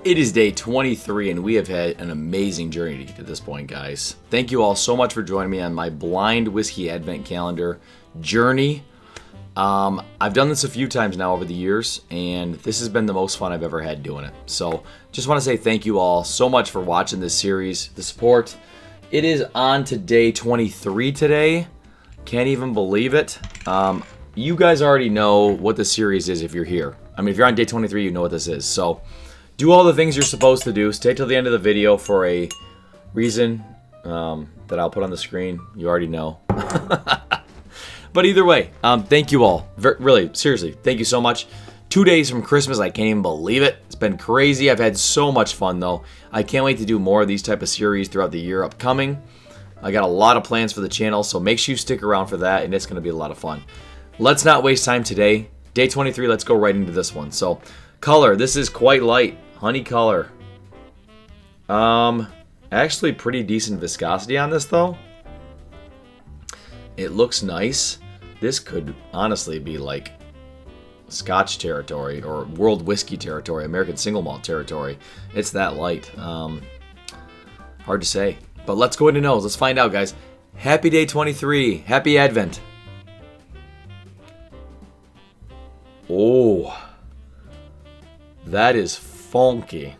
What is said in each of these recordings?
It is day 23, and we have had an amazing journey to get to this point, guys. Thank you all so much for joining me on my blind whiskey advent calendar journey. I've done this a few times now over the years, and this has been the most fun I've ever had doing it. So just want to say thank you all so much for watching this series, the support. It is on to day 23 today. Can't even believe it. You guys already know what the series is if you're here. I mean, if you're on day 23, you know what this is. So do all the things you're supposed to do. Stay till the end of the video for a reason that I'll put on the screen. You already know. But either way, thank you all. Really, seriously, thank you so much. 2 days from Christmas, I can't even believe it. It's been crazy. I've had so much fun, though. I can't wait to do more of these type of series throughout the year upcoming. I got a lot of plans for the channel, so make sure you stick around for that, and it's going to be a lot of fun. Let's not waste time today. Day 23, let's go right into this one. So, color. This is quite light. Honey color. Actually pretty decent viscosity on this, though. It looks nice. This could honestly be like Scotch territory or world whiskey territory, American single malt territory. It's that light. Hard to say. But let's go into nose. Let's find out, guys. Happy day 23. Happy Advent. Oh, that is funky.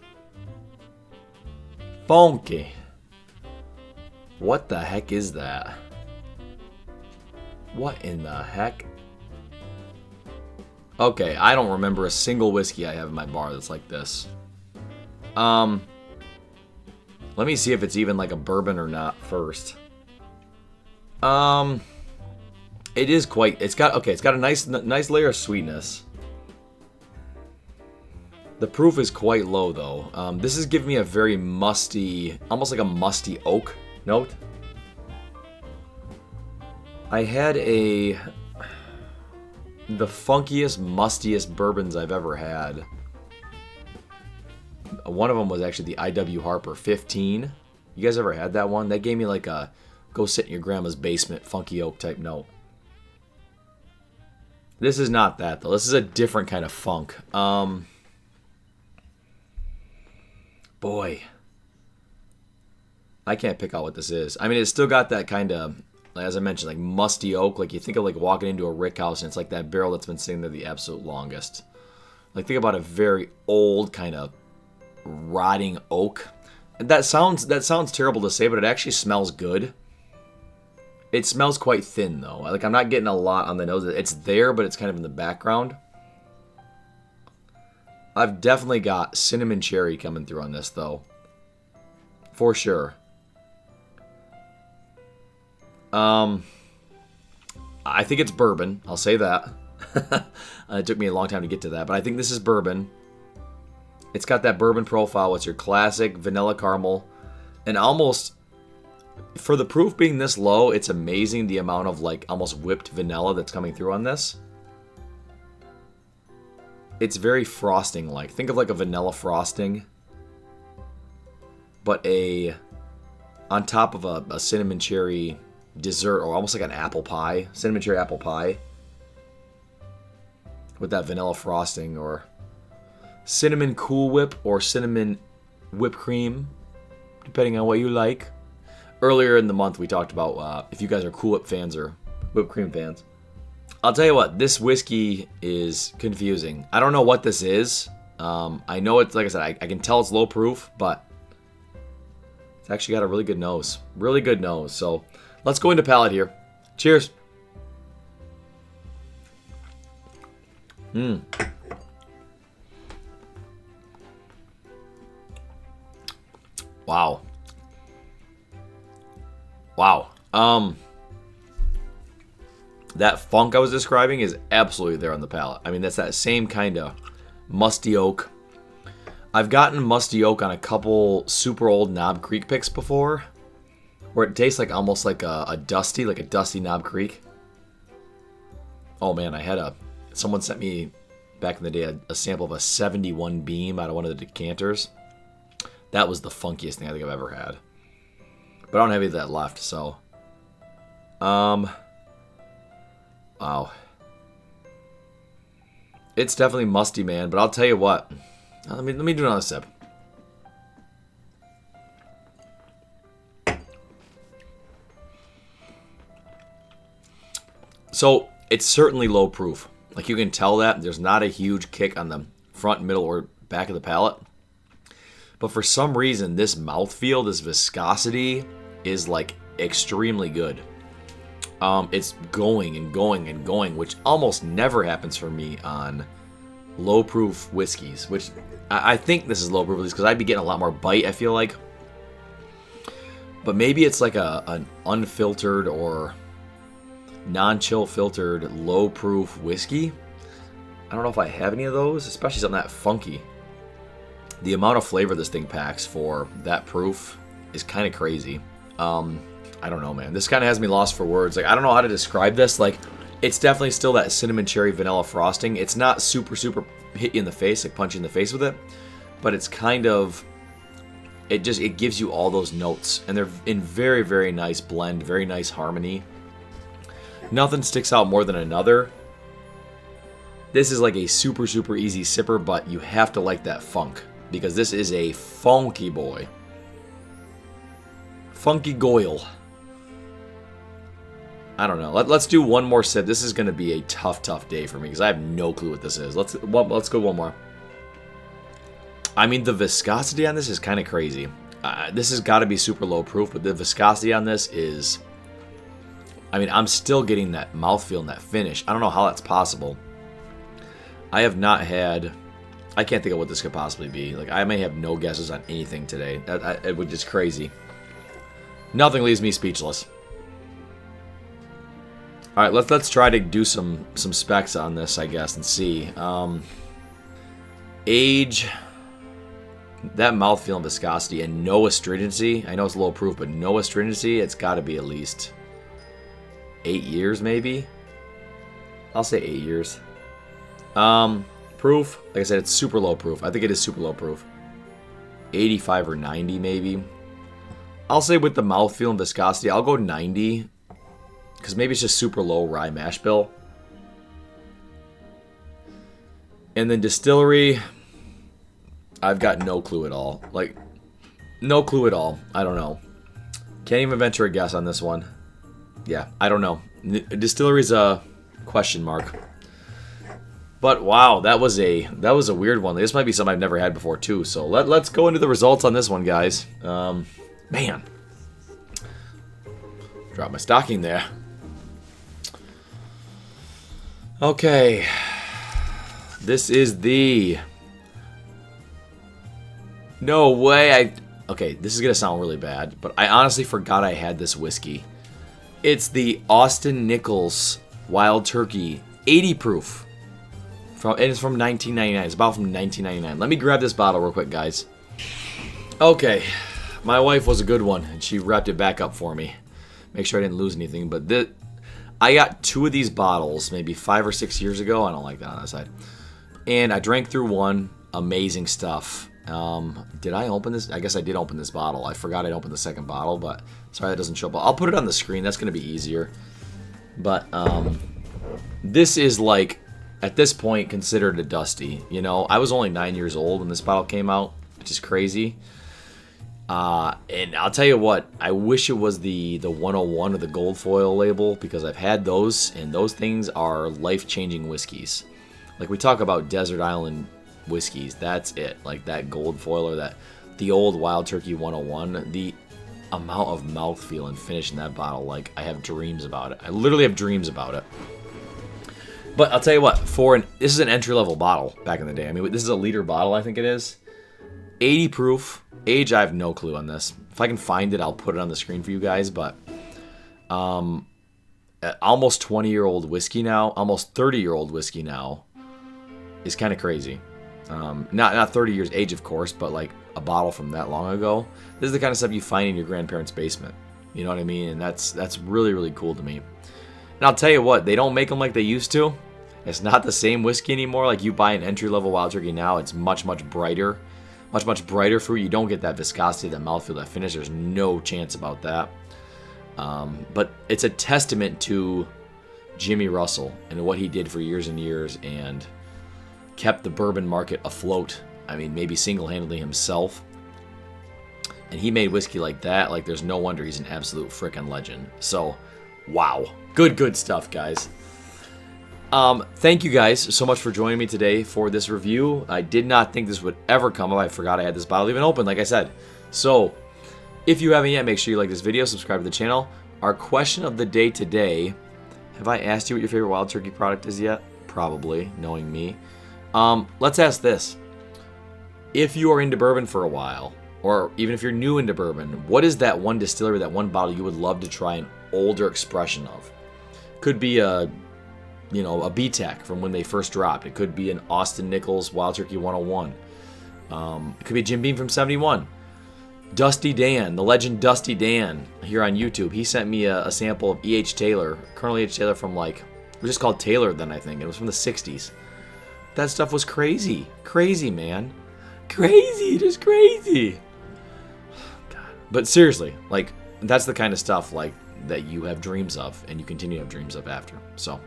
Funky. What the heck is that? What in the heck? Okay, I don't remember a single whiskey I have in my bar that's like this. Let me see if it's even like a bourbon or not first. It is quite, it's got a nice layer of sweetness. The proof is quite low though. This is giving me a very musty, almost like a musty oak note. I had the funkiest, mustiest bourbons I've ever had. One of them was actually the I.W. Harper 15. You guys ever had that one? That gave me like a go sit in your grandma's basement funky oak type note. This is not that, though. This is a different kind of funk. Boy. I can't pick out what this is. I mean, it's still got that kind of, as I mentioned, like musty oak. Like you think of like walking into a rick house and it's like that barrel that's been sitting there the absolute longest. Like think about a very old kind of rotting oak. That sounds terrible to say, but it actually smells good. It smells quite thin, though. Like, I'm not getting a lot on the nose. It's there, but it's kind of in the background. I've definitely got cinnamon cherry coming through on this, though. For sure. I think it's bourbon. I'll say that. It took me a long time to get to that, but I think this is bourbon. It's got that bourbon profile. It's your classic vanilla caramel. And almost, for the proof being this low, it's amazing the amount of like almost whipped vanilla that's coming through on this. It's very frosting like. Think of like a vanilla frosting, but on top of a cinnamon cherry dessert, or almost like an apple pie, cinnamon cherry apple pie with that vanilla frosting, or cinnamon Cool Whip or cinnamon whipped cream, depending on what you like. Earlier in the month, we talked about if you guys are Cool Whip fans or whipped cream fans. I'll tell you what, this whiskey is confusing. I don't know what this is. I know it's, like I said, I can tell it's low proof, but it's actually got a really good nose. Really good nose. So let's go into palate here. Cheers. Wow. Wow. That funk I was describing is absolutely there on the palate. I mean, that's that same kind of musty oak. I've gotten musty oak on a couple super old Knob Creek picks before, where it tastes like almost like a dusty Knob Creek. Oh man, someone sent me back in the day a sample of a 71 Beam out of one of the decanters. That was the funkiest thing I think I've ever had. But I don't have any of that left, so. Wow. It's definitely musty, man, but I'll tell you what. Let me do another sip. So it's certainly low proof. Like you can tell that there's not a huge kick on the front, middle, or back of the palate. But for some reason, this mouthfeel, this viscosity is like extremely good. It's going and going and going, which almost never happens for me on low proof whiskeys, which I think this is low proof because I'd be getting a lot more bite, I feel like. But maybe it's like an unfiltered or non-chill filtered low proof whiskey. I don't know if I have any of those, especially something that funky. The amount of flavor this thing packs for that proof is kind of crazy. I don't know, man. This kind of has me lost for words. Like, I don't know how to describe this. Like, it's definitely still that cinnamon cherry vanilla frosting. It's not super hit you in the face, like punch you in the face with it. But it's kind of, it gives you all those notes. And they're in very, very nice blend, very nice harmony. Nothing sticks out more than another. This is like a super easy sipper, but you have to like that funk. Because this is a funky boy. Funky Goyle. I don't know. Let's do one more sip. This is going to be a tough day for me because I have no clue what this is. Let's go one more. I mean, the viscosity on this is kind of crazy. This has got to be super low proof, but the viscosity on this is... I mean, I'm still getting that mouthfeel and that finish. I don't know how that's possible. I have not had... I can't think of what this could possibly be. Like, I may have no guesses on anything today. It would just crazy. Nothing leaves me speechless. All right, let's try to do some specs on this, I guess, and see. Age, that mouthfeel and viscosity, and no astringency. I know it's low proof, but no astringency. It's got to be at least 8 years, maybe. I'll say 8 years. Proof, like I said, it's super low proof. I think it is super low proof. 85 or 90, maybe. I'll say with the mouthfeel and viscosity, I'll go 90. Because maybe it's just super low rye mash bill. And then distillery, I've got no clue at all. Like, no clue at all. I don't know. Can't even venture a guess on this one. Yeah, I don't know. Distillery's a question mark. But wow, that was a weird one. This might be something I've never had before too. So let's go into the results on this one, guys. Man, dropped my stocking there. Okay, this is the... No way, okay, this is gonna sound really bad, but I honestly forgot I had this whiskey. It's the Austin Nichols Wild Turkey 80 proof. And it's from 1999. It's about from 1999. Let me grab this bottle real quick, guys. Okay, my wife was a good one, and she wrapped it back up for me. Make sure I didn't lose anything, but I got 2 of these bottles maybe 5 or 6 years ago. I don't like that on that side. And I drank through one. Amazing stuff. Did I open this? I guess I did open this bottle. I forgot I'd opened the second bottle, but sorry that doesn't show up. I'll put it on the screen. That's going to be easier. But this is like, at this point, considered a dusty. You know, I was only 9 years old when this bottle came out, which is crazy. And I'll tell you what, I wish it was the 101 or the gold foil label, because I've had those, and those things are life-changing whiskeys. Like, we talk about desert island whiskeys, that's it. Like that gold foil or the old Wild Turkey 101, the amount of mouthfeel and finish in that bottle, like, I have dreams about it. I literally have dreams about it. But I'll tell you what, this is an entry-level bottle back in the day. I mean, this is a liter bottle, I think it is. 80 proof. Age, I have no clue on this. If I can find it, I'll put it on the screen for you guys. But almost 20-year-old whiskey now, almost 30-year-old whiskey now, is kind of crazy. Not 30 years age, of course, but like a bottle from that long ago. This is the kind of stuff you find in your grandparents' basement. You know what I mean? And that's really, really cool to me. And I'll tell you what, they don't make them like they used to. It's not the same whiskey anymore. Like, you buy an entry-level Wild Turkey now, it's much brighter. Much brighter fruit. You don't get that viscosity, that mouthfeel, that finish. There's no chance about that. But it's a testament to Jimmy Russell and what he did for years and years and kept the bourbon market afloat. I mean, maybe single-handedly himself. And he made whiskey like that. Like, there's no wonder he's an absolute frickin' legend. So, wow. Good stuff, guys. Thank you guys so much for joining me today for this review. I did not think this would ever come up. I forgot I had this bottle even open, like I said. So, if you haven't yet, make sure you like this video, subscribe to the channel. Our question of the day today, have I asked you what your favorite Wild Turkey product is yet? Probably, knowing me. Let's ask this. If you are into bourbon for a while, or even if you're new into bourbon, what is that one distillery, that one bottle you would love to try an older expression of? Could be a BTEC from when they first dropped. It could be an Austin Nichols Wild Turkey 101. It could be Jim Beam from 71. Dusty Dan, the legend Dusty Dan, here on YouTube. He sent me a sample of E.H. Taylor, Colonel E.H. Taylor from it was just called Taylor then, I think. It was from the 60s. That stuff was crazy. Crazy, man. Crazy, just crazy. God. But seriously, that's the kind of stuff, that you have dreams of, and you continue to have dreams of after. So,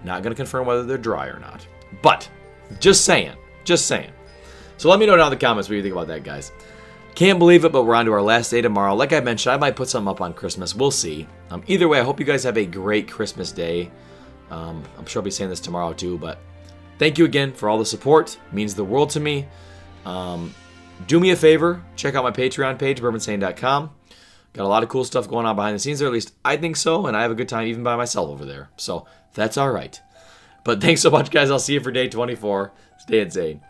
not going to confirm whether they're dry or not. But, just saying. So let me know down in the comments what you think about that, guys. Can't believe it, but we're on to our last day tomorrow. Like I mentioned, I might put something up on Christmas. We'll see. Either way, I hope you guys have a great Christmas day. I'm sure I'll be saying this tomorrow too, but thank you again for all the support. It means the world to me. Do me a favor. Check out my Patreon page, Bourbinsane.com. Got a lot of cool stuff going on behind the scenes there. At least I think so, and I have a good time even by myself over there. So that's all right. But thanks so much, guys. I'll see you for day 24. Stay insane.